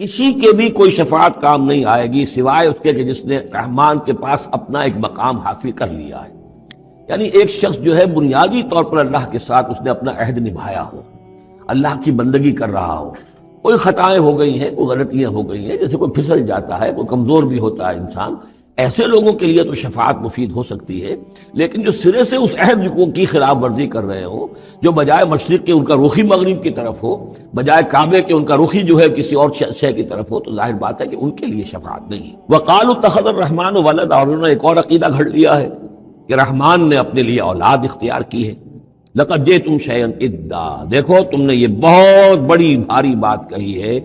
کسی کے بھی کوئی شفاعت کام نہیں آئے گی سوائے اس کے کہ جس نے رحمان کے پاس اپنا ایک مقام حاصل کر لیا ہے. یعنی ایک شخص جو ہے بنیادی طور پر اللہ کے ساتھ اس نے اپنا عہد نبھایا ہو، اللہ کی بندگی کر رہا ہو. کوئی خطائیں ہو گئی ہیں، کوئی غلطیاں ہو گئی ہیں، جیسے کوئی پھسل جاتا ہے، کوئی کمزور بھی ہوتا ہے انسان، ایسے لوگوں کے لیے تو شفاعت مفید ہو سکتی ہے. لیکن جو سرے سے اس عہد کی خلاف ورزی کر رہے ہو، جو بجائے مشرق کے ان کا رخی مغرب کی طرف ہو، بجائے کعبے کے ان کا رخی جو ہے کسی اور شے کی طرف ہو، تو ظاہر بات ہے کہ ان کے لیے شفاعت نہیں. وقالوا اتخذ الرحمن ولدا، اور انہوں نے ایک اور عقیدہ گھڑ لیا ہے کہ رحمان نے اپنے لیے اولاد اختیار کی ہے. لقد جئتم شیئا ادا، دیکھو تم نے یہ بہت بڑی بھاری بات کہی ہے،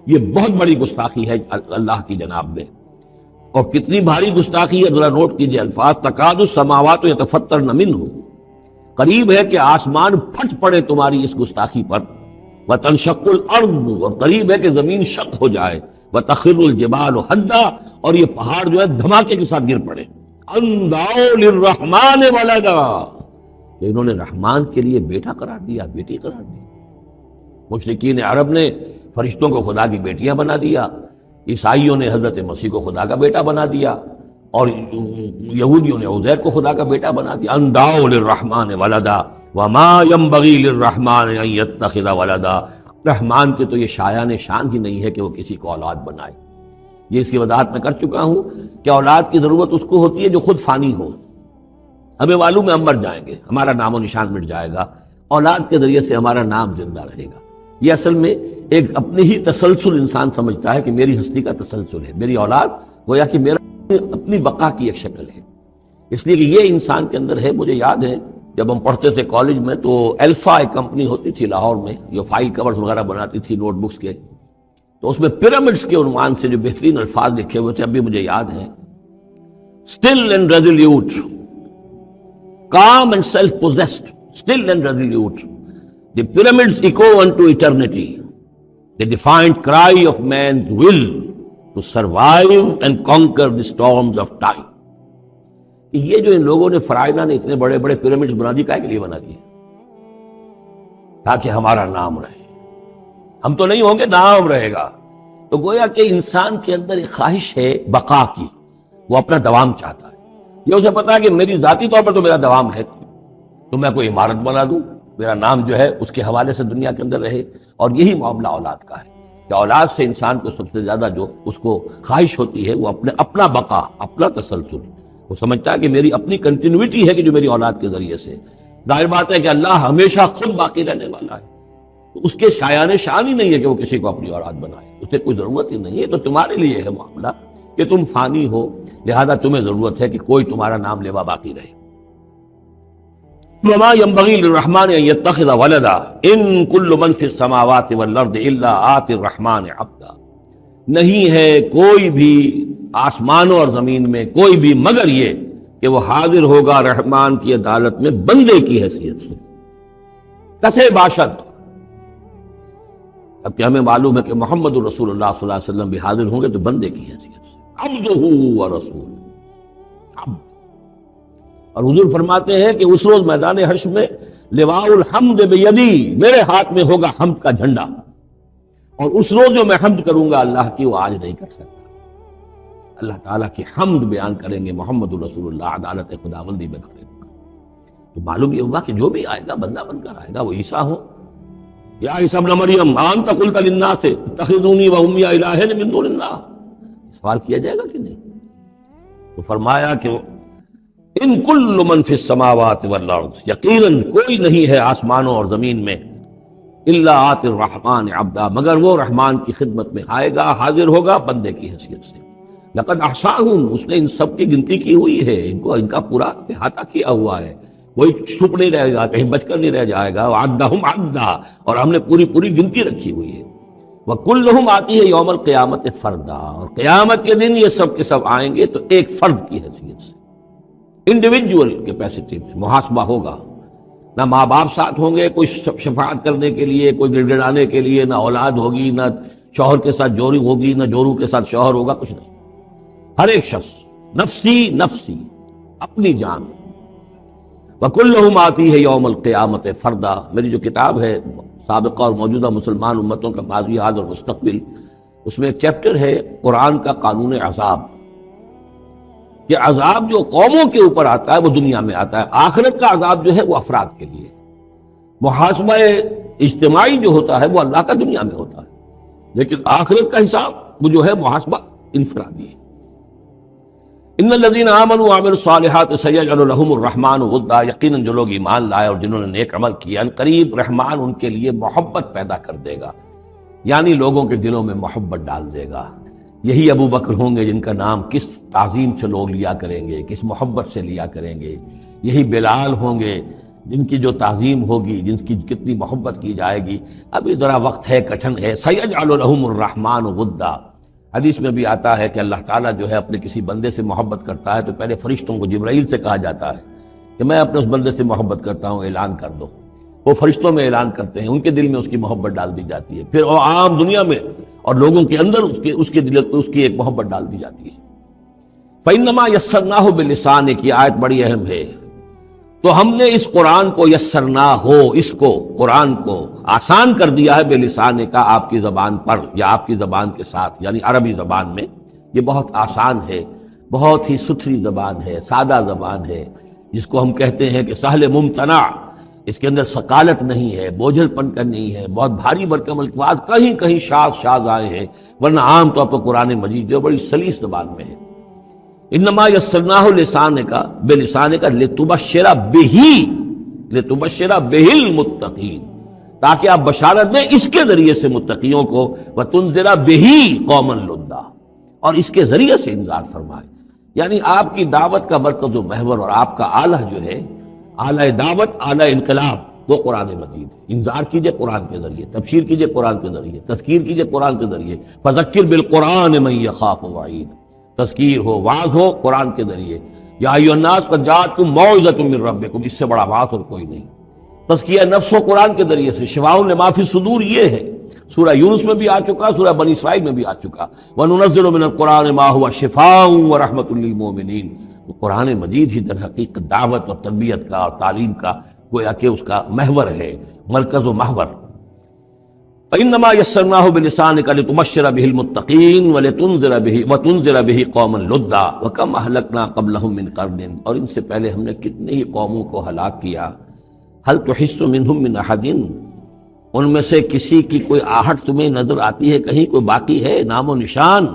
یہ بہت بڑی گستاخی ہے اللہ کی جناب میں. اور کتنی بھاری گستاخی ہے ذرا نوٹ کیجئے الفاظ. تکاد السماوات یتفطرن منہ، قریب ہے کہ آسمان پھٹ پڑے تمہاری اس گستاخی پر. وتنشق الارض، اور قریب ہے کہ زمین شق ہو جائے. وتخر الجبال حدا، اور یہ پہاڑ جو ہے دھماکے کے ساتھ گر پڑے. ان دعوا للرحمن ولدا، کہ انہوں نے رحمان کے لیے بیٹا قرار دیا، بیٹی قرار دی. مشرکین عرب نے فرشتوں کو خدا کی بیٹیاں بنا دیا، عیسائیوں نے حضرت مسیح کو خدا کا بیٹا بنا دیا، اور یہودیوں نے عزیر کو خدا کا بیٹا بنا دیا. ان دعوا للرحمن ولدا وما ينبغي للرحمن ان يتخذ ولدا، رحمان کے تو یہ شایان شان ہی نہیں ہے کہ وہ کسی کو اولاد بنائے. یہ اس کی وضاحت میں کر چکا ہوں کہ اولاد کی ضرورت اس کو ہوتی ہے جو خود فانی ہو. ہمیں معلوم ہے ہم مر جائیں گے، ہمارا نام و نشان مٹ جائے گا، اولاد کے ذریعے سے ہمارا نام زندہ رہے گا. یہ اصل میں ایک اپنی ہی تسلسل انسان سمجھتا ہے کہ میری ہستی کا تسلسل ہے، میری اولاد گویا کہ میرا اپنی بقا کی ایک شکل ہے. اس لیے کہ یہ انسان کے اندر ہے. مجھے یاد ہے جب ہم پڑھتے تھے کالج میں تو الفا ایک کمپنی ہوتی تھی لاہور میں جو فائل کورز وغیرہ بناتی تھی نوٹ بکس کے، تو اس میں پیرامڈز کے عنوان سے جو بہترین الفاظ لکھے ہوئے تھے اب بھی مجھے یاد ہیں. Still and resolute, calm and self-possessed, still and resolute, the pyramids echo unto eternity, the defiant cry of man's will to survive and conquer the storms of time. یہ جو ان لوگوں نے فرائضہ نے اتنے بڑے بڑے پیرامڈز بنا دی، کائے کے لیے بنا دیے؟ تاکہ ہمارا نام رہے. ہم تو نہیں ہوں گے، نام رہے گا. تو گویا کہ انسان کے اندر ایک خواہش ہے بقا کی، وہ اپنا دوام چاہتا ہے. یہ اسے پتا ہے کہ میری ذاتی طور پر تو میرا دوام ہے، تو میں کوئی عمارت بنا دوں، میرا نام جو ہے اس کے حوالے سے دنیا کے اندر رہے. اور یہی معاملہ اولاد کا ہے کہ اولاد سے انسان کو سب سے زیادہ جو اس کو خواہش ہوتی ہے وہ اپنا بقا، اپنا تسلسل. وہ سمجھتا ہے کہ میری اپنی کنٹینیوٹی ہے کہ جو میری اولاد کے ذریعے سے. ظاہر بات ہے کہ اللہ ہمیشہ خود باقی رہنے والا ہے، تو اس کے شایان شان ہی نہیں ہے کہ وہ کسی کو اپنی اولاد بنائے. اسے کوئی ضرورت ہی نہیں ہے. تو تمہارے لیے ہے معاملہ کہ تم فانی ہو، لہذا تمہیں ضرورت ہے کہ کوئی تمہارا نام لیوا باقی رہے. وما ينبغي للرحمن ان يتخذ ولدا ان كل من في السماوات والارض الا آتي الرحمن عبدا، نہیں ہے کوئی بھی آسمانوں اور زمین میں کوئی بھی مگر یہ کہ وہ حاضر ہوگا رحمان کی عدالت میں بندے کی حیثیت سے. کسے باشد، اب کہ ہمیں معلوم ہے کہ محمد رسول اللہ صلی اللہ علیہ وسلم بھی حاضر ہوں گے تو بندے کی حیثیت سے. عبدہ ورسول، عبد. اور حضور فرماتے ہیں کہ اس روز میدان حشر میں لواء الحمد بیدی، میرے ہاتھ میں ہوگا حمد کا جھنڈا، اور اس روز جو میں حمد کروں گا اللہ کی وہ آج نہیں کر سکتا. اللہ تعالیٰ کی حمد بیان کریں گے محمد رسول اللہ عدالت خداوندی میں کھڑے ہوں گے. تو معلوم یہ ہوا کہ جو بھی آئے گا بندہ بن کر آئے گا. وہ عیسیٰ ہو یا عیسیٰ ابن مریم انت قلت للناس اتخذونی وامی الہین من دون اللہ، سوال کیا جائے گا کہ نہیں؟ تو فرمایا کہ ان کل من فی السماوات والارض، یقیناً کوئی نہیں ہے آسمانوں اور زمین میں، الا آتی الرحمن عبدا، مگر وہ رحمان کی خدمت میں آئے گا، حاضر ہوگا بندے کی حیثیت سے. لقد احصاہم، اس نے ان سب کی گنتی کی ہوئی ہے، ان کا پورا احاطہ کیا ہوا ہے، کوئی چھپ نہیں رہے گا، کہیں بچ کر نہیں رہ جائے گا. وعدہم عدا، اور ہم نے پوری گنتی رکھی ہوئی ہے. وکلہم آتی ہے یوم القیامت فردا، اور قیامت کے دن یہ سب کے سب آئیں گے تو ایک فرد کی حیثیت سے، انڈیویجول کیپیسٹی میں محاسبہ ہوگا. نہ ماں باپ ساتھ ہوں گے کوئی شفاعت کرنے کے لیے، کوئی گڑ گڑانے کے لیے، نہ اولاد ہوگی، نہ شوہر کے ساتھ جوری ہوگی، نہ جورو کے ساتھ شوہر ہوگا، کچھ نہیں. ہر ایک شخص نفسی نفسی، اپنی جان. وکلہم آتی ہے یوم القیامت فردا، میری جو کتاب ہے سابقہ اور موجودہ مسلمان امتوں کا ماضی حال اور مستقبل، اس میں ایک چیپٹر ہے قرآن کا قانون عذاب، کہ عذاب جو قوموں کے اوپر آتا ہے وہ دنیا میں آتا ہے، آخرت کا عذاب جو ہے وہ افراد کے لیے، محاسبہ اجتماعی جو ہوتا ہے وہ اللہ کا دنیا میں ہوتا ہے، لیکن آخرت کا حساب وہ جو ہے محاسبہ انفرادی ہے۔ ان الذین آمنوا وعملوا الصالحات سیجعل لهم الرحمن ودا، یقیناً جو لوگ ایمان لائے اور جنہوں نے نیک عمل کیا، ان قریب رحمان ان کے لیے محبت پیدا کر دے گا، یعنی لوگوں کے دلوں میں محبت ڈال دے گا۔ یہی ابو بکر ہوں گے جن کا نام کس تعظیم سے لوگ لیا کریں گے، کس محبت سے لیا کریں گے۔ یہی بلال ہوں گے جن کی جو تعظیم ہوگی، جن کی کتنی محبت کی جائے گی۔ ابھی ذرا وقت ہے، کٹھن ہے۔ سیجعل لهم الرحمن ودا، حدیث میں بھی آتا ہے کہ اللہ تعالیٰ جو ہے اپنے کسی بندے سے محبت کرتا ہے تو پہلے فرشتوں کو، جبرائیل سے کہا جاتا ہے کہ میں اپنے اس بندے سے محبت کرتا ہوں، اعلان کر دو۔ وہ فرشتوں میں اعلان کرتے ہیں، ان کے دل میں اس کی محبت ڈال دی جاتی ہے، پھر وہ عام دنیا میں اور لوگوں کے اندر اس کے دل اس کی ایک محبت ڈال دی جاتی ہے۔ فَإِنَّمَا يَسَّرْنَاهُ بِاللِّسَانِ، کی آیت بڑی اہم ہے۔ تو ہم نے اس قرآن کو یسرنا ہو، اس کو قرآن کو آسان کر دیا ہے، بے لسان کا، آپ کی زبان پر یا آپ کی زبان کے ساتھ، یعنی عربی زبان میں۔ یہ بہت آسان ہے، بہت ہی ستھری زبان ہے، سادہ زبان ہے، جس کو ہم کہتے ہیں کہ سہل ممتنع، اس کے اندر ثقالت نہیں ہے، بوجھل پن کا نہیں ہے، بہت بھاری برکم الفاظ کہیں کہیں شاذ آئے ہیں، ورنہ عام طور پر قرآن مجید جو بڑی سلیس زبان میں ہے۔ انما یسرناہ لسانک، بلسانک لتبشر بہ المتقین، تاکہ آپ بشارت دیں اس کے ذریعے سے متقیوں کو، وتنذر بہ قوما لدا، اور اس کے ذریعے سے انذار فرمائے۔ یعنی آپ کی دعوت کا مرکز و محور اور آپ کا آلہ جو ہے، آلہ دعوت، آلہ انقلاب، وہ قرآن مجید ہے۔ انذار کیجئے قرآن کے ذریعے، تبشیر کیجئے قرآن کے ذریعے، تذکیر کیجئے قرآن کے ذریعے۔ فذکر بالقرآن من یخاف وعید، تذکیر ہو، وعظ ہو قرآن کے ذریعے۔ یا ایھا الناس قد جاءتکم موعظۃ من ربکم، اس سے بڑا وعظ اور کوئی نہیں۔ تزکیہ نفس ہو قرآن کے ذریعے سے، شفاء لما فی الصدور یہ ہے، سورہ یونس میں بھی آ چکا، سورہ بنی اسرائیل میں بھی آ چکا۔ وَنُنَزِّلُ مِنَ الْقُرْآنِ مَا هُوَ شِفَاءٌ وَرَحْمَةٌ لِّلْمُؤْمِنِينَ۔ تو قرآن مجید ہی در حقیقت دعوت اور تربیت کا اور تعلیم کا گویا کہ اس کا محور ہے، مرکز و محور۔ فَإِنَّمَا يَسَّرْنَاهُ بِلِسَانِكَ لِتُبَشِّرَ بِهِ الْمُتَّقِينَ وَتُنذِرَ بِهِ قَوْمًا لُدًّا وَكَمْ أَهْلَكْنَا قَبْلَهُم مِّن قَرْنٍ، اور ان سے پہلے ہم نے کتنی ہی قوموں کو ہلاک کیا۔ هَلْ تُحِسُّ مِنْهُم مِّنْ أَحَدٍ، ان میں سے کسی کی کوئی آہٹ تمہیں نظر آتی ہے؟ کہیں کوئی باقی ہے نام و نشان؟